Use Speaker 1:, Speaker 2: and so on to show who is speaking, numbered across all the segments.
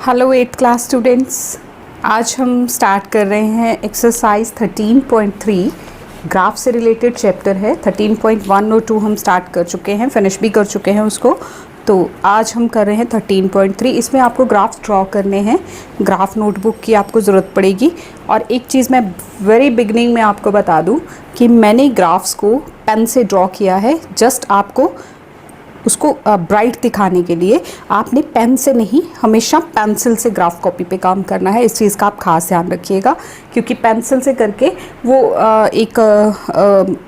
Speaker 1: Hello 8th class students, आज हम start कर रहे हैं एक्सरसाइज 13.3 ग्राफ से रिलेटेड चैप्टर है। 13.1 और 2 हम स्टार्ट कर चुके हैं, फिनिश भी कर चुके हैं उसको। तो आज हम कर रहे हैं 13.3। इसमें आपको ग्राफ्स ड्रॉ करने हैं। ग्राफ नोटबुक की आपको ज़रूरत पड़ेगी। और एक चीज़ मैं वेरी बिगनिंग में आपको बता दूं कि मैंने ग्राफ्स को पेन से ड्रॉ किया है, जस्ट आपको उसको ब्राइट दिखाने के लिए। आपने पेन से नहीं, हमेशा पेंसिल से ग्राफ कॉपी पे काम करना है। इस चीज़ का आप खास ध्यान रखिएगा, क्योंकि पेंसिल से करके वो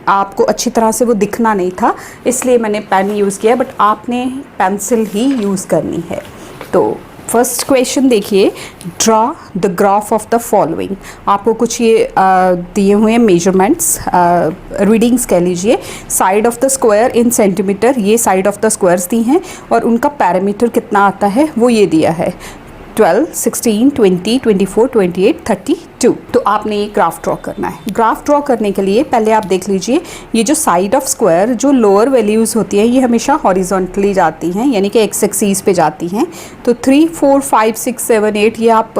Speaker 1: आपको अच्छी तरह से वो दिखना नहीं था, इसलिए मैंने पेन यूज़ किया। बट आपने पेंसिल ही यूज़ करनी है। तो फर्स्ट क्वेश्चन देखिए, draw the graph of the following. आपको कुछ ये दिए हुए हैं मेजरमेंट्स, रीडिंग्स कह लीजिए। Side of the square in centimetre, ये साइड ऑफ द स्क्वायर्स दी हैं, और उनका पैरामीटर कितना आता है वो ये दिया है 12, 16, 20, 24, 28, 32। तो आपने ये ग्राफ ड्रॉ करना है। ग्राफ ड्रॉ करने के लिए पहले आप देख लीजिए, ये जो साइड ऑफ स्क्वायर, जो लोअर वैल्यूज़ होती है, ये हमेशा हॉरिजॉन्टली जाती हैं, यानी कि एक्स एक्सीस पे जाती हैं। तो 3, 4, 5, 6, 7, 8 ये आप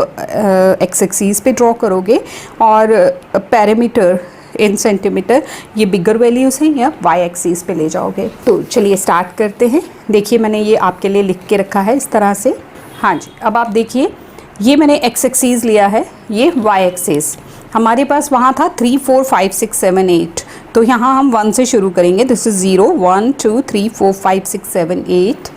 Speaker 1: एक्स एक्सीस पे ड्रॉ करोगे, और पैरामीटर इन सेंटीमीटर ये बिगर वैल्यूज़ हैं, या वाई एक्सीस पे ले जाओगे। तो चलिए स्टार्ट करते हैं। देखिए मैंने ये आपके लिए लिख के रखा है इस तरह से। हाँ जी, अब आप देखिए, ये मैंने एक्स एक्सीस लिया है, ये वाई एक्सीस। हमारे पास वहाँ था 3, 4, 5, 6, 7, 8। तो यहाँ हम 1 से शुरू करेंगे। This is 0, 1, 2, 3, 4, 5, 6, 7, 8।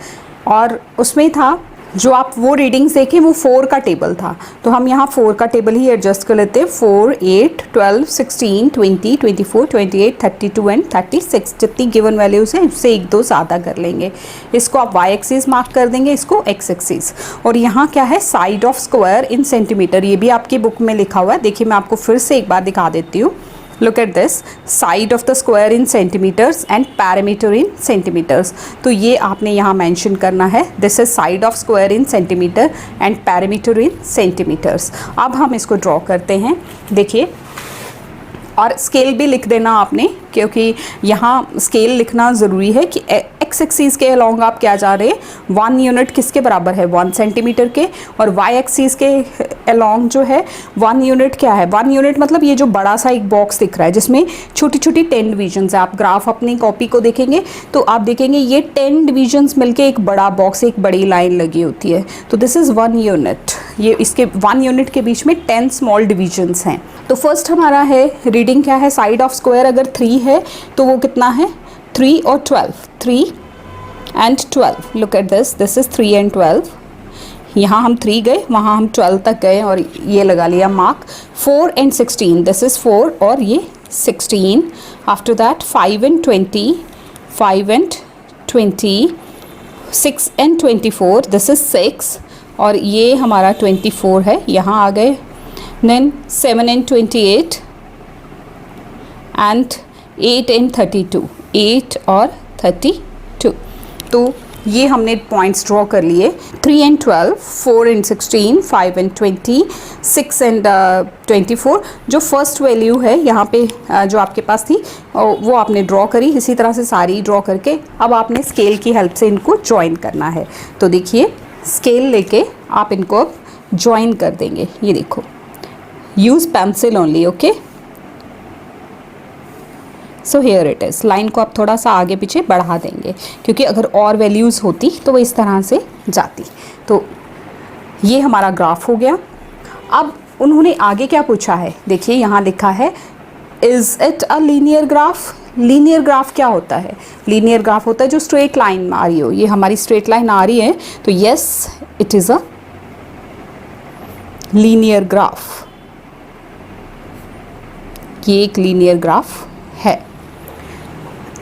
Speaker 1: और उसमें था, जो आप वो रीडिंग्स देखें वो 4 का टेबल था, तो हम यहाँ 4 का टेबल ही एडजस्ट कर लेते हैं। 4, 8, 12, 16, 20, 24, 28, 32 एंड 36। जितनी गिवन वैल्यूज़ हैं उससे 1-2 ज़्यादा कर लेंगे। इसको आप वाई एक्सिस मार्क कर देंगे, इसको एक्स एक्सिस। और यहाँ क्या है, side of square in centimetre, ये भी आपकी बुक में लिखा हुआ है। देखिए मैं आपको फिर से एक बार दिखा देती हूँ। Look at this, side of the square in centimeters and perimeter in centimeters। तो ये आपने यहाँ मेंशन करना है। This is side of square in centimeter and perimeter in centimeters। अब हम इसको ड्रॉ करते हैं। देखिए, और स्केल भी लिख देना आपने, क्योंकि यहाँ स्केल लिखना ज़रूरी है कि एक्स एक्सीस के अलोंग आप क्या जा रहे हैं, 1 यूनिट किसके बराबर है, 1 सेंटीमीटर के। और वाई एक्सीस के अलोंग जो है 1 यूनिट क्या है, 1 यूनिट मतलब ये जो बड़ा सा एक बॉक्स दिख रहा है जिसमें छोटी छोटी 10 डिवीजन्स है। आप ग्राफ अपनी कॉपी को देखेंगे तो आप देखेंगे ये 10 डिवीजन्स मिलके एक बड़ा बॉक्स, एक बड़ी लाइन लगी होती है। तो दिस इज़ 1 यूनिट। ये इसके 1 यूनिट के बीच में 10 स्मॉल डिवीजन्स हैं। तो फर्स्ट हमारा है रीडिंग क्या है, साइड ऑफ स्क्वायर अगर 3 है तो वो कितना है, 3 और 12, 3 and 12। Look at this, this is 3 and 12। यहाँ हम 3 गए, वहाँ हम 12 तक गए और ये लगा लिया मार्क। 4 एंड 16, दिस इज़ 4 और ये 16। After that 5 and 20, 5 and 20, 6 and 24, this is 6 और ये हमारा 24 है, यहाँ आ गए। देन 7 एंड 28 एंड 8 एंड 32, 8 और 32। तो ये हमने पॉइंट्स ड्रॉ कर लिए। 3 एंड 12, 4 एंड 16, 5 एंड 20, 6 एंड 24। जो फर्स्ट वैल्यू है यहाँ पे जो आपके पास थी वो आपने ड्रॉ करी। इसी तरह से सारी ड्रॉ करके अब आपने स्केल की हेल्प से इनको ज्वाइन करना है। तो देखिए, स्केल लेके आप इनको ज्वाइन कर देंगे। ये देखो, use pencil only, okay. So here it is. Line को आप थोड़ा सा आगे पीछे बढ़ा देंगे, क्योंकि अगर और वैल्यूज़ होती तो वो इस तरह से जाती। तो ये हमारा ग्राफ हो गया। अब उन्होंने आगे क्या पूछा है, देखिए यहाँ लिखा है, is it a linear graph. Linear graph क्या होता है, लीनियर ग्राफ होता है जो स्ट्रेट लाइन आ रही हो। ये हमारी स्ट्रेट लाइन आ रही है, तो yes it is a linear graph. ये एक लीनियर ग्राफ है।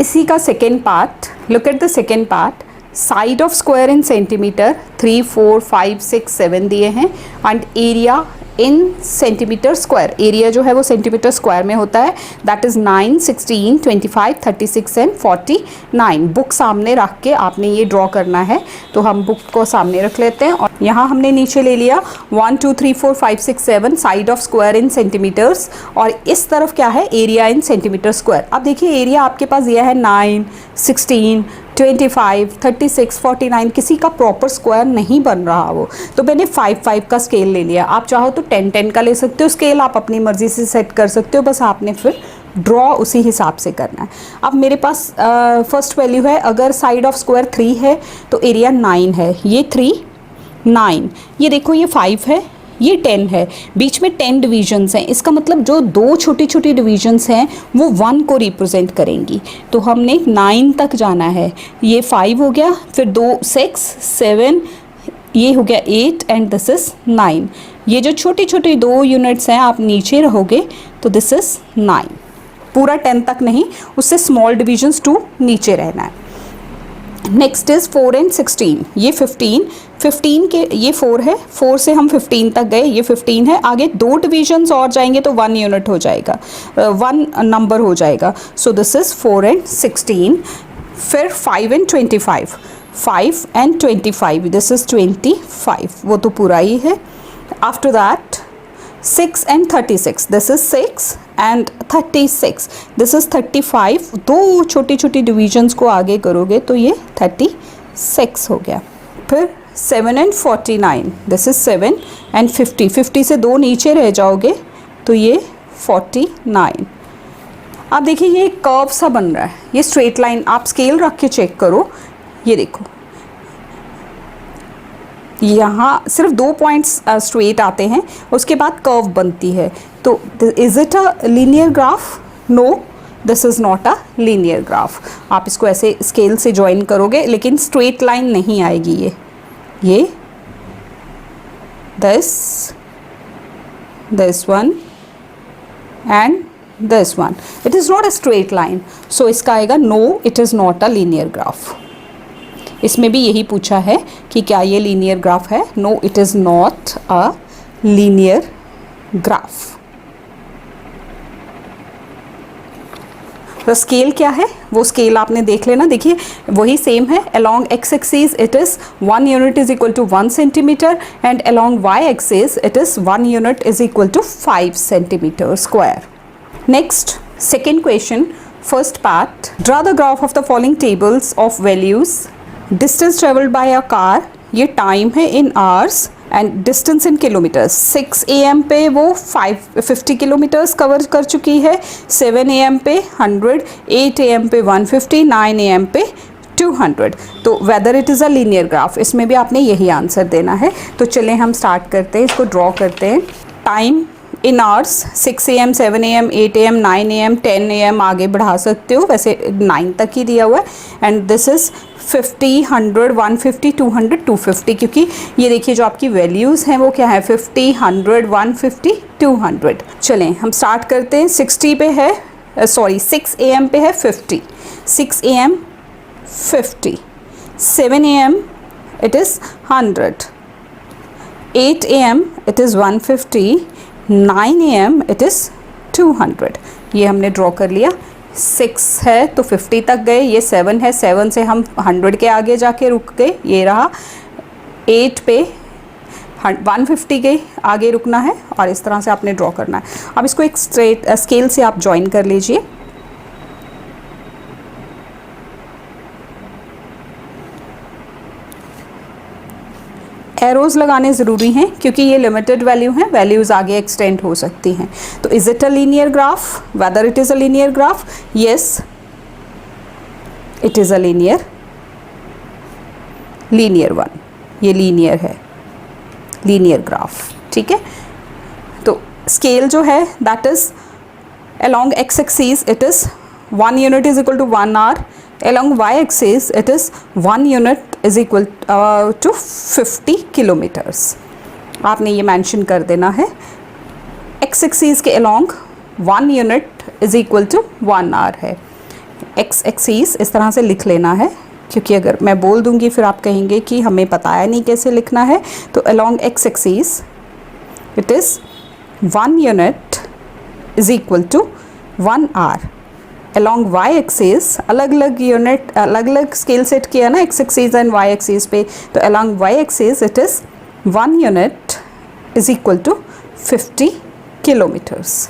Speaker 1: इसी का second part, look at the second part. Side of square in centimetre 3, 4, 5, 6, 7 दिए हैं, and area in centimetre square. Area जो है वो सेंटीमीटर स्क्वायर में होता है। That is 9, 16, 25, 36 and 49। बुक सामने रख के आपने ये ड्रॉ करना है। तो हम बुक को सामने रख लेते हैं और यहाँ हमने नीचे ले लिया 1, 2, 3, 4, 5, 6, 7 side of square in centimetres, और इस तरफ क्या है, एरिया इन सेंटीमीटर स्क्वायर। अब देखिए एरिया आपके पास यह है 9, 16, 25, 36, 49 किसी का प्रॉपर स्क्वायर नहीं बन रहा वो, तो मैंने 5, 5 का स्केल ले लिया। आप चाहो तो 10, 10 का ले सकते हो स्केल, आप अपनी मर्ज़ी से सेट कर सकते हो, बस आपने फिर ड्रॉ उसी हिसाब से करना है। अब मेरे पास फर्स्ट वैल्यू है, अगर साइड ऑफ स्क्वायर 3 है तो एरिया 9 है, ये 3, 9, ये देखो ये 5 है, ये 10 है, बीच में 10 डिविजन्स हैं, इसका मतलब जो दो छोटी छोटी डिविजन्स हैं वो 1 को रिप्रेजेंट करेंगी। तो हमने 9 तक जाना है, ये 5 हो गया, फिर 2 6 7, ये हो गया 8 एंड दिस इज़ 9। ये जो छोटी छोटी 2 यूनिट्स हैं आप नीचे रहोगे तो दिस इज़ 9, पूरा 10 तक नहीं, उससे स्मॉल डिविजन्स 2 नीचे रहना है। नेक्स्ट इज़ 4 एंड 16, ये 15 के, ये 4 है, 4 से हम 15 तक गए, ये 15 है, आगे 2 डिविजन्स और जाएंगे तो 1 यूनिट हो जाएगा, 1 नंबर हो जाएगा। So this is 4 and 16। फिर 5 एंड 25, 5 एंड 25, दिस इज़ 25, वो तो पूरा ही है। After that 6 and 36, this is 6 and 36, this is 35, दो छोटी छोटी डिविजन्स को आगे करोगे तो ये 36 हो गया। फिर 7 एंड 49, दिस इज़ 7 एंड 50, 50 से 2 नीचे रह जाओगे तो ये 49। अब देखिए ये एक कर्व सा बन रहा है, ये स्ट्रेट लाइन, आप स्केल रख के चेक करो, ये देखो यहाँ सिर्फ 2 पॉइंट्स स्ट्रेट आते हैं, उसके बाद कर्व बनती है। तो is it a linear graph? No, this is not a linear graph. आप इसको ऐसे स्केल से ज्वाइन करोगे लेकिन स्ट्रेट लाइन नहीं आएगी। ये this one and this one, it is not a straight line, so इसका आएगा no, it is not a linear graph. इसमें भी यही पूछा है कि क्या ये लीनियर ग्राफ है? No, it is not a linear graph. तो स्केल क्या है, वो स्केल आपने देख लेना, देखिए वही सेम है। Along X axis it is 1 unit is equal to 1 centimetre and along Y axis it is 1 unit is equal to 5 centimetre square. Next, second question, first part, draw the graph of the following tables of values. Distance travelled by a car, ये time है in hours and distance in kilometres. 6 AM पे वो 50 kilometres cover कर चुकी है, 7 AM पे 100, 8 AM पे 150, 9 AM पे 200। तो whether it is a linear graph, इसमें भी आपने यही आंसर देना है। तो चलें हम स्टार्ट करते हैं, इसको ड्रॉ करते हैं। Time in hours 6 AM, 7 AM, 8 AM, 9 AM, 10 AM आगे बढ़ा सकते हो, वैसे 9 तक ही दिया हुआ है। एंड दिस इज़ 50, 100, 150, 200, 250, क्योंकि ये देखिए जो आपकी वैल्यूज़ हैं वो क्या है, 50, 100, 150, 200। चलें हम स्टार्ट करते हैं। 60 पे है, 6 AM पे है 50, 6 AM 50, 7 AM it is 100, 8 AM it is 150, 9 AM it is 200। ये हमने ड्रॉ कर लिया। 6 है तो 50 तक गए, ये 7 है, 7 से हम 100 के आगे जाके रुक गए, ये रहा। 8 पे 150 के आगे रुकना है और इस तरह से आपने ड्रॉ करना है। अब इसको एक स्ट्रेट स्केल से आप ज्वाइन कर लीजिए। एरोज़ लगाने ज़रूरी हैं क्योंकि ये लिमिटेड वैल्यू हैं, वैल्यूज़ आगे एक्सटेंड हो सकती हैं। तो is it a linear graph? Whether it is a linear graph? Yes, it is a linear one, ये लीनियर है, लीनियर ग्राफ, ठीक है। तो स्केल जो है that is along x axis it is 1 unit is equal to 1 hour, along y axis it is 1 unit is equal to 50 kilometers। आपने ये mention कर देना है। x axis के along 1 unit is equal to 1 hour है। x axis इस तरह से लिख लेना है क्योंकि अगर मैं बोल दूंगी फिर आप कहेंगे कि हमें बताया नहीं कैसे लिखना है। तो along x axis it is 1 unit is equal to 1 hour, along y axis अलग अलग यूनिट, अलग अलग स्केल सेट किया ना x axis and y axis पे, तो along y axis it is 1 unit is equal to 50 kilometers।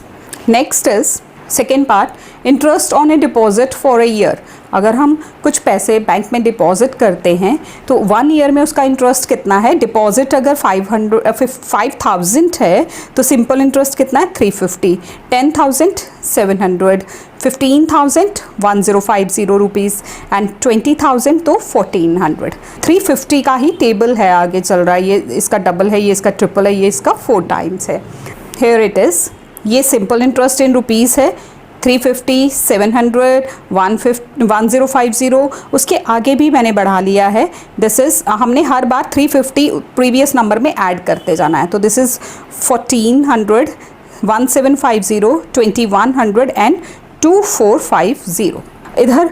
Speaker 1: Next is second part, interest on A deposit for a year. अगर हम कुछ पैसे बैंक में डिपॉजिट करते हैं तो 1 ईयर में उसका इंटरेस्ट कितना है। डिपॉजिट अगर 5,000 है तो सिंपल इंटरेस्ट कितना है 350, 10,000 700, 15,000 1050 रुपीज़ एंड 20,000 तो 1400। 350 का ही टेबल है, आगे चल रहा है, ये इसका डबल है, ये इसका ट्रिपल है, ये इसका 4 टाइम्स है। हेयर इट इज़, ये सिंपल इंटरेस्ट इन रुपीज़ है 350, 700, 1050। उसके आगे भी मैंने बढ़ा लिया है। दिस इज़, हमने हर बार 350 प्रीवियस नंबर में ऐड करते जाना है। तो दिस इज़ 1400, 1750, 2100 एंड 2450। इधर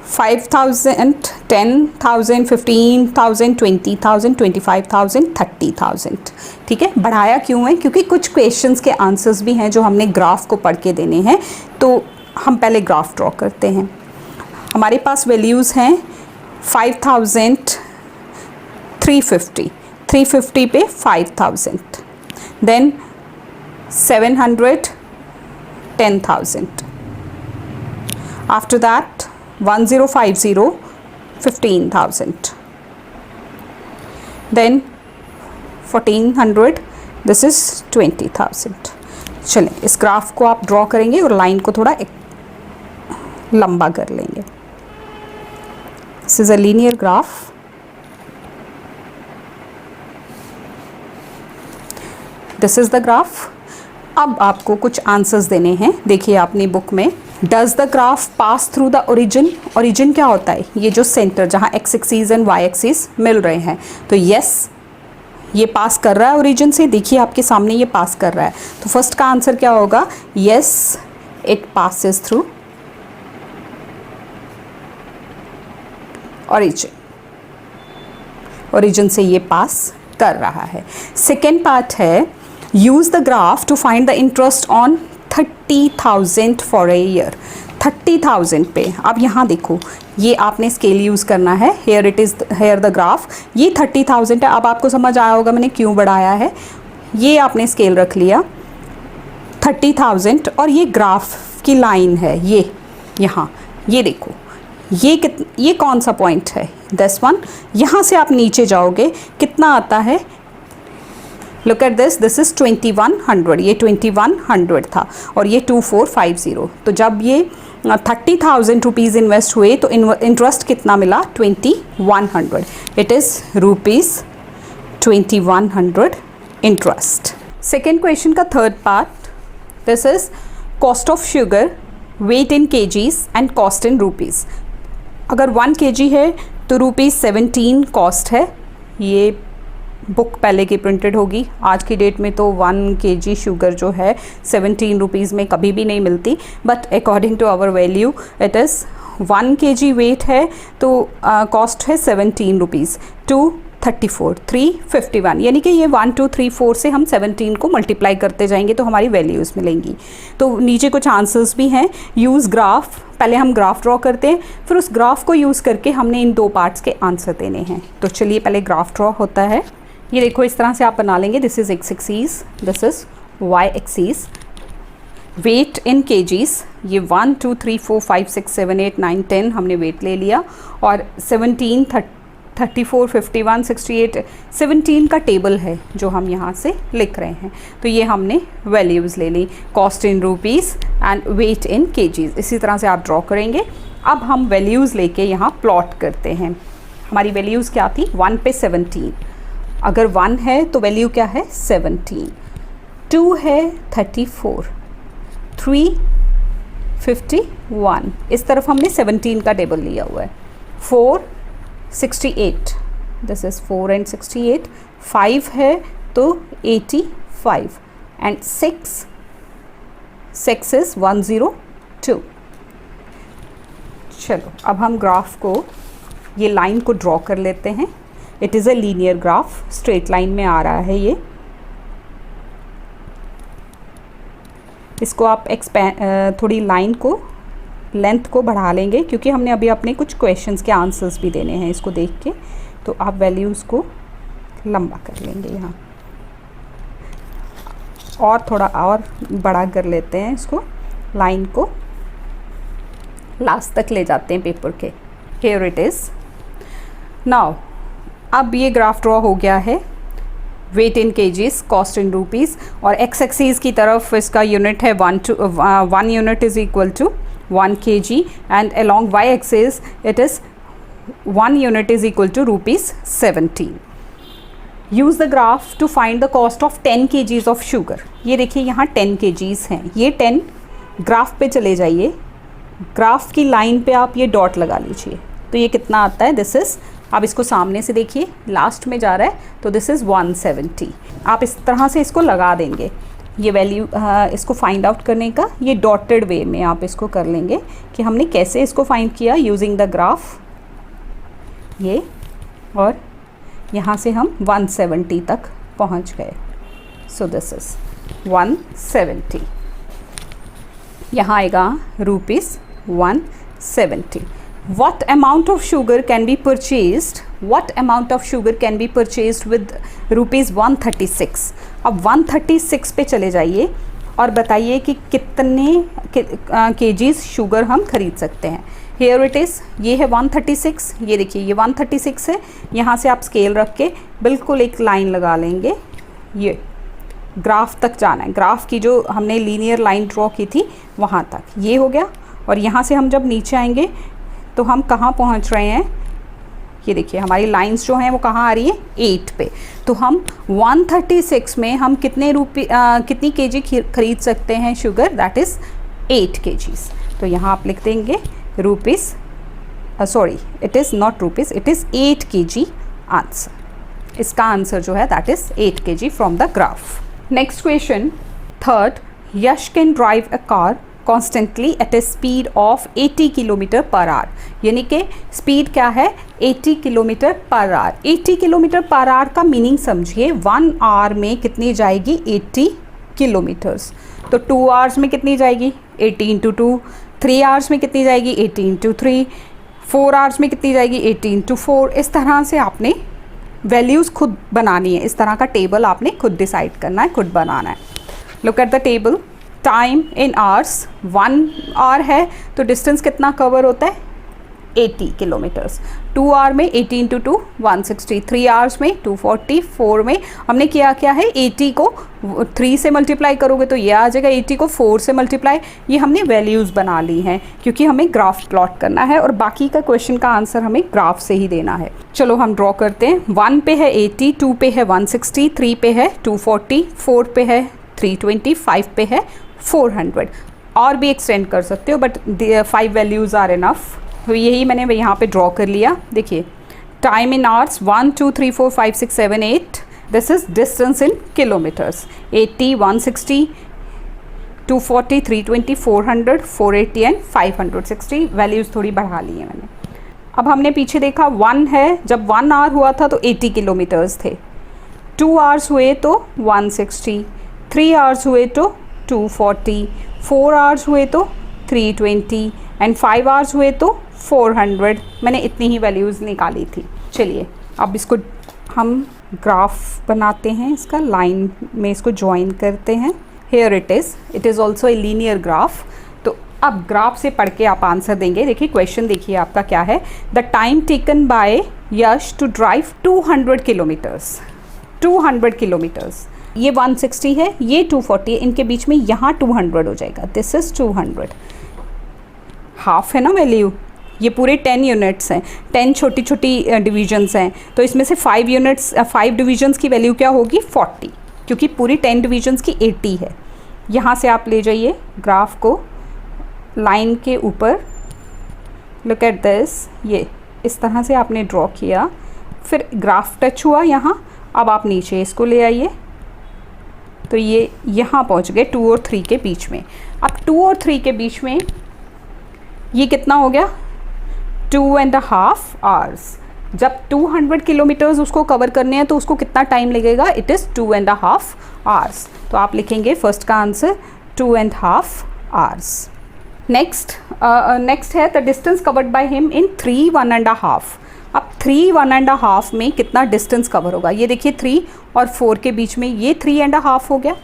Speaker 1: 5,000, 10,000, 15,000, 20,000, 25,000, 30,000। ठीक है, बढ़ाया क्यों है? क्योंकि कुछ क्वेश्चंस के आंसर्स भी हैं जो हमने ग्राफ को पढ़ के देने हैं, तो हम पहले ग्राफ ड्रॉ करते हैं। हमारे पास वैल्यूज़ हैं 5,000, 350, 350 पे 5,000, then 700, 10,000, after that 1050, 15,000, then 1400, this is 20,000। चलें, इस ग्राफ को आप ड्रॉ करेंगे और लाइन को थोड़ा लंबा कर लेंगे। This is a linear graph. This is the graph. अब आपको कुछ आंसर्स देने हैं। देखिए आपने बुक में, does the graph pass through the origin. Origin क्या होता है? ये जो सेंटर जहाँ X axis and Y axis मिल रहे हैं, तो यस ये पास कर रहा है ओरिजिन से। देखिए आपके सामने ये पास कर रहा है, तो फर्स्ट का आंसर क्या होगा? Yes, it passes through origin. Origin से ये पास कर रहा है। सेकेंड पार्ट है, use the graph to find the interest on 30,000 for a year. 30,000 पे, अब यहाँ देखो, ये आपने स्केल यूज़ करना है। Here it is, here the graph. ये 30,000 है। अब आपको समझ आया होगा मैंने क्यों बढ़ाया है। ये आपने स्केल रख लिया 30,000 और ये ग्राफ की लाइन है, ये यहाँ, ये देखो, ये कौन सा पॉइंट है? 10 यहाँ से आप नीचे जाओगे, कितना आता है? Look at this, this is 2100, ये 2100 था और ये 2450। तो जब ये 30,000 रुपीज़ इन्वेस्ट हुए तो इंटरेस्ट कितना मिला? 2100। It is rupees 2100 interest. Second question का third part, this is cost of sugar, weight in kgs and cost in rupees. अगर 1 kg है तो ₹17 कॉस्ट है। ये बुक पहले की प्रिंटेड होगी। आज की डेट में तो 1 kg शुगर जो है 17 रुपीज़ में कभी भी नहीं मिलती, but according to our value it is 1 kg weight है तो कॉस्ट है 17 रुपीज़। 234, 351, यानी कि ये 1 2 3 4 से हम 17 को मल्टीप्लाई करते जाएंगे तो हमारी वैल्यूज़ मिलेंगी। तो नीचे कुछ आंसर्स भी हैं। यूज़ ग्राफ, पहले हम ग्राफ ड्रॉ करते हैं, फिर उस ग्राफ को यूज़ करके हमने इन 2 पार्ट्स के आंसर देने हैं। तो चलिए पहले ग्राफ ड्रॉ होता है। ये देखो इस तरह से आप बना लेंगे। This is X axis, this is Y axis. Weight in kgs, ये 1 2 3 4 5 6 7 8 9 10 हमने वेट ले लिया, और 17 34 51 68 17 का टेबल है जो हम यहाँ से लिख रहे हैं। तो ये हमने वैल्यूज़ ले ली, cost in rupees and weight in kgs. इसी तरह से आप ड्रॉ करेंगे। अब हम वैल्यूज़ लेके यहाँ प्लॉट करते हैं। हमारी वैल्यूज़ क्या थी? 1 पे 17, अगर 1 है तो वैल्यू क्या है? 17, 2 है 34, 3 51, इस तरफ हमने 17 का टेबल लिया हुआ है। 4 68, दिस इज़ 4 एंड 68, 5 है तो 85 एंड 6 इज़ 102। चलो अब हम ग्राफ को, ये लाइन को ड्रॉ कर लेते हैं। It is a linear graph, straight line में आ रहा है ये। इसको आप थोड़ी लाइन को, लेंथ को बढ़ा लेंगे क्योंकि हमने अभी अपने कुछ क्वेश्चंस के आंसर्स भी देने हैं इसको देख के। तो आप वैल्यूज़ को लंबा कर लेंगे यहाँ, और थोड़ा और बड़ा कर लेते हैं इसको। लाइन को लास्ट तक ले जाते हैं पेपर के। Here it is. नाउ अब ये ग्राफ ड्रॉ हो गया है, weight in kgs, cost in rupees, और एक्स एक्सीज की तरफ इसका यूनिट है 1 unit is equal to 1 kg, and along y axis it is 1 unit is equal to rupees 17. Use the graph to find the cost of 10 kgs of sugar. ये देखिए यहाँ 10 kgs हैं, ये 10 graph पे चले जाइए, ग्राफ की लाइन पे आप ये डॉट लगा लीजिए, तो ये कितना आता है, दिस इज़, आप इसको सामने से देखिए लास्ट में जा रहा है, तो दिस इज़ 170। आप इस तरह से इसको लगा देंगे, ये वैल्यू इसको फाइंड आउट करने का ये डॉटेड वे में आप इसको कर लेंगे कि हमने कैसे इसको फाइंड किया यूजिंग द ग्राफ, ये, और यहाँ से हम 170 तक पहुँच गए। सो दिस इज़ 170, यहाँ आएगा rupees 170। What amount of sugar can be purchased? What amount of sugar can be purchased with rupees 136? अब 136 पे चले जाइए और बताइए कि कितने केजीज शुगर हम खरीद सकते हैं। Here it is, ये है 136, ये देखिए ये 136 है, यहाँ से आप स्केल रख के बिल्कुल एक लाइन लगा लेंगे, ये ग्राफ तक जाना है, ग्राफ की जो हमने लीनियर लाइन ड्रॉ की थी वहाँ तक, ये हो गया। और यहाँ से हम जब नीचे आएंगे तो हम कहाँ पहुँच रहे हैं, ये देखिए हमारी लाइंस जो हैं वो कहाँ आ रही है, 8 पे। तो हम 136 में हम कितनी केजी खरीद सकते हैं शुगर, दैट इज़ 8 केजीज। तो यहाँ आप लिख देंगे rupees, sorry it is not rupees, it is 8 kg answer. इसका आंसर जो है that is 8 kg from the graph. Next question, third, Yash can drive a car constantly at a speed of 80 kilometre per hour, यानी कि speed क्या है, 80 kilometre per hour. 80 kilometre per hour का meaning समझिए, 1 our में कितनी जाएगी, 80 किलोमीटर्स। तो 2 आवर्स में कितनी जाएगी, 80 इंटू 2, 3 आवर्स में कितनी जाएगी, 80 इंटू 3, 4 आवर्स में कितनी जाएगी, 80 इंटू 4। इस तरह से आपने वैल्यूज़ खुद बनानी है, इस तरह का टेबल आपने खुद डिसाइड करना है, खुद बनाना है। Look at the table, time in hours, 1 hour है तो डिस्टेंस कितना कवर होता है, 80 किलोमीटर्स। 2 आवर में 80 इंटू 2 160, 3 आवर्स में 240, 4 में हमने किया क्या है, 80 को 3 से मल्टीप्लाई करोगे तो ये आ जाएगा, 80 को 4 से मल्टीप्लाई, ये हमने वैल्यूज़ बना ली हैं क्योंकि हमें ग्राफ प्लॉट करना है और बाकी का क्वेश्चन का आंसर हमें ग्राफ से ही देना है। चलो हम ड्रॉ करते हैं। 1 पे है 80, 2 पे है 160, 3 पे है 240, 4 पे है 320, 5 पे है 400। और भी एक्सटेंड कर सकते हो बट 5 वैल्यूज़ आर इनफ, तो यही मैंने यहाँ पे ड्रॉ कर लिया। देखिए time in hours 1 2 3 4 5 6 7 8, this is distance in kilometres, 80 160 240 320 400 480 and 560। Values थोड़ी बढ़ा ली है मैंने। अब हमने पीछे देखा 1 है, जब 1 आवर हुआ था तो 80 किलोमीटर्स थे, 2 आवर्स हुए तो 160, 3 आवर्स हुए तो 240, 4 आवर्स हुए तो 320 एंड 5 आवर्स हुए तो 400। मैंने इतनी ही वैल्यूज़ निकाली थी। चलिए अब इसको हम ग्राफ बनाते हैं, इसका लाइन में इसको ज्वाइन करते हैं। Here it is also a linear graph. तो अब ग्राफ से पढ़ के आप आंसर देंगे। देखिए क्वेश्चन देखिए आपका क्या है, the time taken by Yash to drive 200 kilometres, 200 kilometres, ये 160 है, ये 240 है, इनके बीच में यहाँ 200 हो जाएगा, दिस इज़ 200। हाफ है ना वैल्यू, ये पूरे 10 यूनिट्स हैं, 10 छोटी छोटी डिवीजन्स हैं, तो इसमें से 5 डिवीजन्स की वैल्यू क्या होगी, 40, क्योंकि पूरी 10 डिवीजन्स की 80 है। यहाँ से आप ले जाइए ग्राफ को लाइन के ऊपर, लुक एट दिस, ये इस तरह से आपने ड्रॉ किया, फिर ग्राफ टच हुआ यहाँ, अब आप नीचे इसको ले आइए, तो ये यहाँ पहुँच गए 2 और 3 के बीच में। अब 2 और 3 के बीच में ये कितना हो गया, 2.5 आवर्स। जब 200 किलोमीटर्स उसको कवर करने हैं तो उसको कितना टाइम लगेगा, इट इज़ 2.5 आवर्स। तो आप लिखेंगे फर्स्ट का आंसर 2.5 आवर्स। नेक्स्ट है the distance covered by him in 3 1.5। अब 3 1.5 में कितना डिस्टेंस कवर होगा, ये देखिए 3 और 4 के बीच में ये 3.5 हो गया,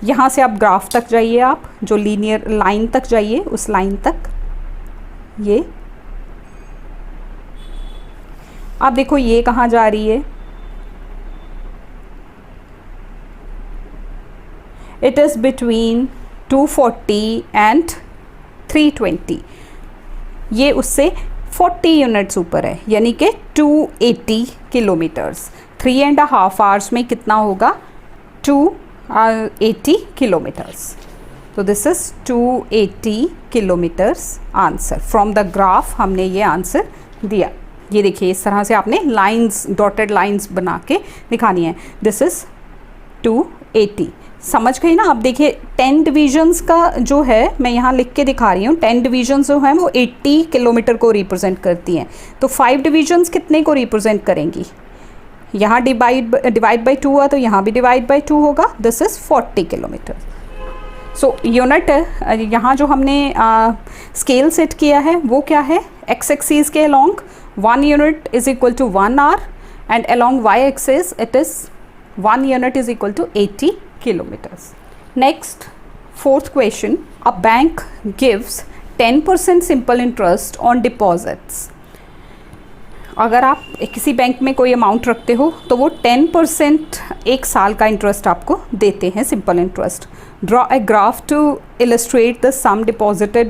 Speaker 1: यहाँ से आप ग्राफ तक जाइए, आप जो लीनियर लाइन तक जाइए, उस लाइन तक ये आप देखो ये कहाँ जा रही है, इट इज़ बिटवीन 240 एंड 320, ये उससे 40 यूनिट्स ऊपर है, यानी कि 280 किलोमीटर्स। 3.5 आवर्स में कितना होगा, 280 किलोमीटर्स। तो this is 280 kilometres answer from the graph. हमने ये आंसर दिया। ये देखिए इस तरह से आपने लाइंस, डॉटेड लाइंस बना के दिखानी है। दिस इज़ 280, समझ गई ना। अब देखिए 10 डिवीजन्स का जो है मैं यहाँ लिख के दिखा रही हूँ, 10 डिवीजन्स जो हैं वो 80 किलोमीटर को रिप्रेजेंट करती हैं। तो 5 डिवीजन्स कितने को रिप्रेजेंट करेंगी, यहाँ डिवाइड बाई 2 हुआ तो यहाँ भी डिवाइड बाई 2 होगा। This is 40 kilometre. So unit यहाँ जो हमने स्केल सेट किया है वो क्या है, एक्स एक्सिस के along 1 unit is equal to 1 hour and along Y axis it is 1 unit is equal to 80 kilometers. Next, fourth question, a bank gives 10% simple interest on deposits. अगर आप किसी bank में कोई अमाउंट रखते हो तो वो 10% एक साल का इंटरेस्ट आपको देते हैं, simple interest. Draw a graph to illustrate the sum deposited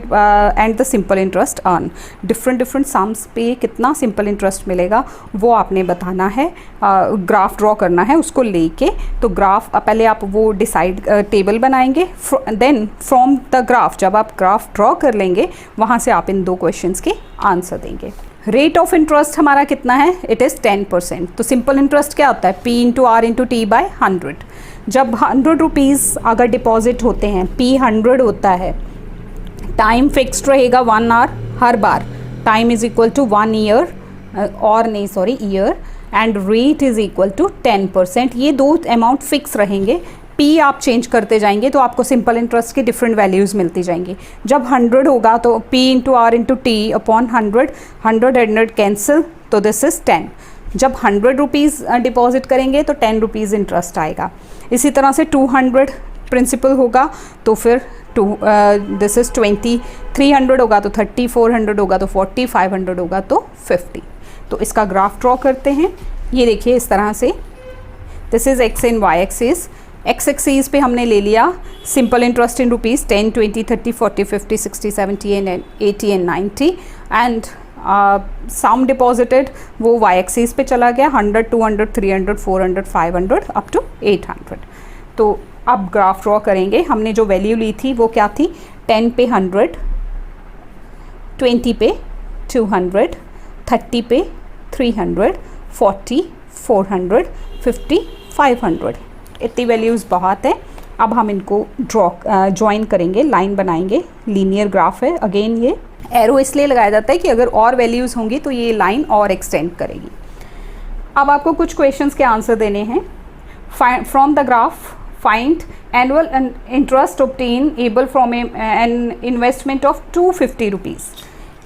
Speaker 1: and the simple interest earned. Different sums पे कितना सिंपल इंटरेस्ट मिलेगा वो आपने बताना है, ग्राफ ड्रॉ करना है उसको लेके। तो ग्राफ पहले आप वो डिसाइड टेबल बनाएंगे, देन फ्रॉम द ग्राफ जब आप ग्राफ ड्रॉ कर लेंगे वहाँ से आप इन 2 क्वेश्चंस के आंसर देंगे। रेट ऑफ इंटरेस्ट हमारा कितना है, इट इज़ 10%। तो सिंपल इंटरेस्ट क्या होता है, P into R into T by 100। जब 100 रुपीज़ अगर डिपॉजिट होते हैं, P 100 होता है, टाइम फिक्स्ड रहेगा 1 आवर हर बार, time is equal to 1 year year, and rate is equal to 10%। ये 2 अमाउंट फिक्स रहेंगे। P आप चेंज करते जाएंगे तो आपको सिंपल इंटरेस्ट की डिफरेंट वैल्यूज़ मिलती जाएंगी। जब 100 होगा तो P into R into T upon 100 cancel, तो दिस इज़ 10। जब 100 रुपीज़ डिपॉजिट करेंगे तो 10 रुपीज़ इंटरेस्ट आएगा। इसी तरह से 200 प्रिंसिपल होगा तो फिर दिस इज़ 20, 300 होगा तो 30, 400 होगा तो 40, 500 होगा तो 50। तो इसका ग्राफ ड्रॉ करते हैं। ये देखिए इस तरह से, this is X and Y axis. X axis पे हमने ले लिया simple interest in rupees 10, 20, 30, 40, 50, 60, 70 and 80 and 90, and sum deposited वो वाई एक्सिस पे चला गया 100, 200, 300, 400, 500 अप टू 800। तो अब ग्राफ ड्रॉ करेंगे। हमने जो वैल्यू ली थी वो क्या थी, 10 पे 100, 20 पे 200, 30 पे 300, 40, 400, 50, 500। इतनी वैल्यूज़ बहुत है। अब हम इनको ज्वाइन करेंगे, लाइन बनाएंगे। लीनियर ग्राफ है, अगेन ये एरो इसलिए लगाया जाता है कि अगर और वैल्यूज़ होंगी तो ये लाइन और एक्सटेंड करेगी। अब आपको कुछ क्वेश्चंस के आंसर देने हैं। From the graph find annual interest obtain able from an investment of 250 rupees.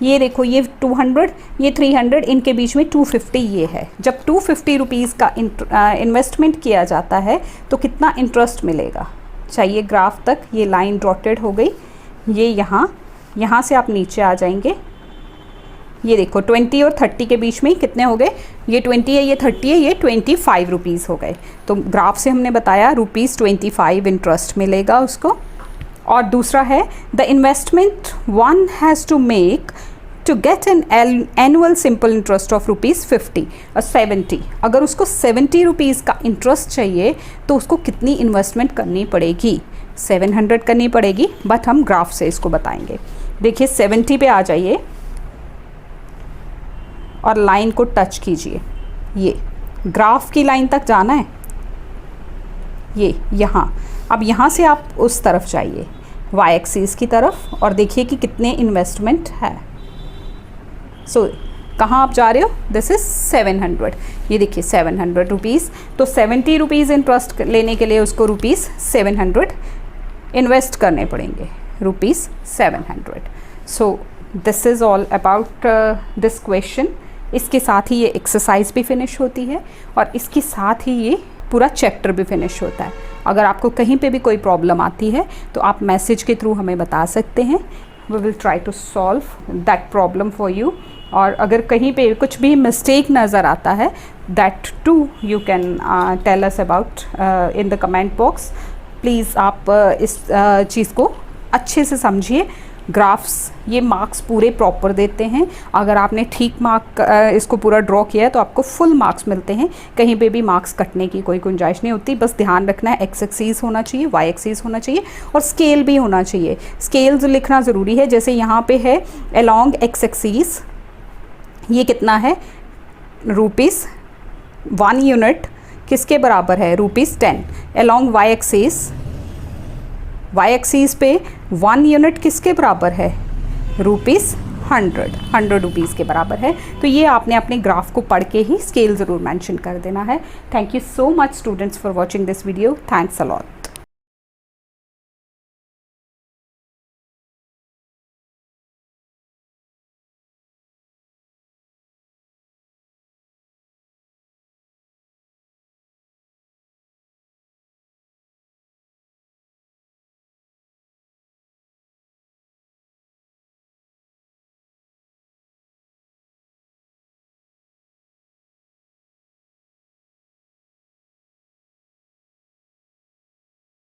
Speaker 1: ये देखो ये 200, ये 300, इनके बीच में 250 ये है। जब 250 रुपीज़ का इन्वेस्टमेंट किया जाता है तो कितना इंटरेस्ट मिलेगा, चाहिए ग्राफ तक। ये लाइन डॉटेड हो गई, ये यहाँ से आप नीचे आ जाएंगे। ये देखो 20 और 30 के बीच में कितने हो गए, ये 20 है, ये 30 है, ये 25 रुपीज़ हो गए। तो ग्राफ से हमने बताया ₹25 इंटरेस्ट मिलेगा उसको। और दूसरा है the investment one has to make to get an annual simple interest of ₹50 और 70। अगर उसको 70 रुपीज़ का इंटरेस्ट चाहिए तो उसको कितनी इन्वेस्टमेंट करनी पड़ेगी, 700 करनी पड़ेगी। बट हम ग्राफ से इसको बताएंगे। देखिए 70 पे आ जाइए और लाइन को टच कीजिए। ये ग्राफ की लाइन तक जाना है, ये यहाँ। अब यहाँ से आप उस तरफ जाइए वाई एक्सिस की तरफ और देखिए कि कितने इन्वेस्टमेंट है। सो कहाँ आप जा रहे हो, दिस इज़ 700। ये देखिए 700 रुपीज़। तो 70 रुपीज़ इंटरेस्ट लेने के लिए उसको ₹700 इन्वेस्ट करने पड़ेंगे, ₹700। So this is all about this question. इसके साथ ही ये एक्सरसाइज भी फिनिश होती है और इसके साथ ही ये पूरा चैप्टर भी फिनिश होता है। अगर आपको कहीं पे भी कोई प्रॉब्लम आती है तो आप मैसेज के थ्रू हमें बता सकते हैं, we will try to solve that problem for you. और अगर कहीं पे कुछ भी मिस्टेक नज़र आता है, that too you can tell us about in the comment box. Please आप इस चीज़ को अच्छे से समझिए। ग्राफ्स ये मार्क्स पूरे प्रॉपर देते हैं। अगर आपने ठीक मार्क इसको पूरा ड्रॉ किया है तो आपको फुल मार्क्स मिलते हैं, कहीं पे भी मार्क्स कटने की कोई गुंजाइश नहीं होती। बस ध्यान रखना है एक्स एक्सीस होना चाहिए, वाई एक्सीस होना चाहिए और स्केल भी होना चाहिए। स्केल्स लिखना ज़रूरी है। जैसे यहाँ पे है अलोंग एक्स एक्सीस, ये कितना है ₹1 यूनिट किसके बराबर है ₹10। Along Y axis, Y axis पे 1 यूनिट किसके बराबर है ₹100 के बराबर है। तो ये आपने अपने ग्राफ को पढ़ के ही स्केल ज़रूर मेंशन कर देना है। Thank you so much students for watching this video. Thanks a lot.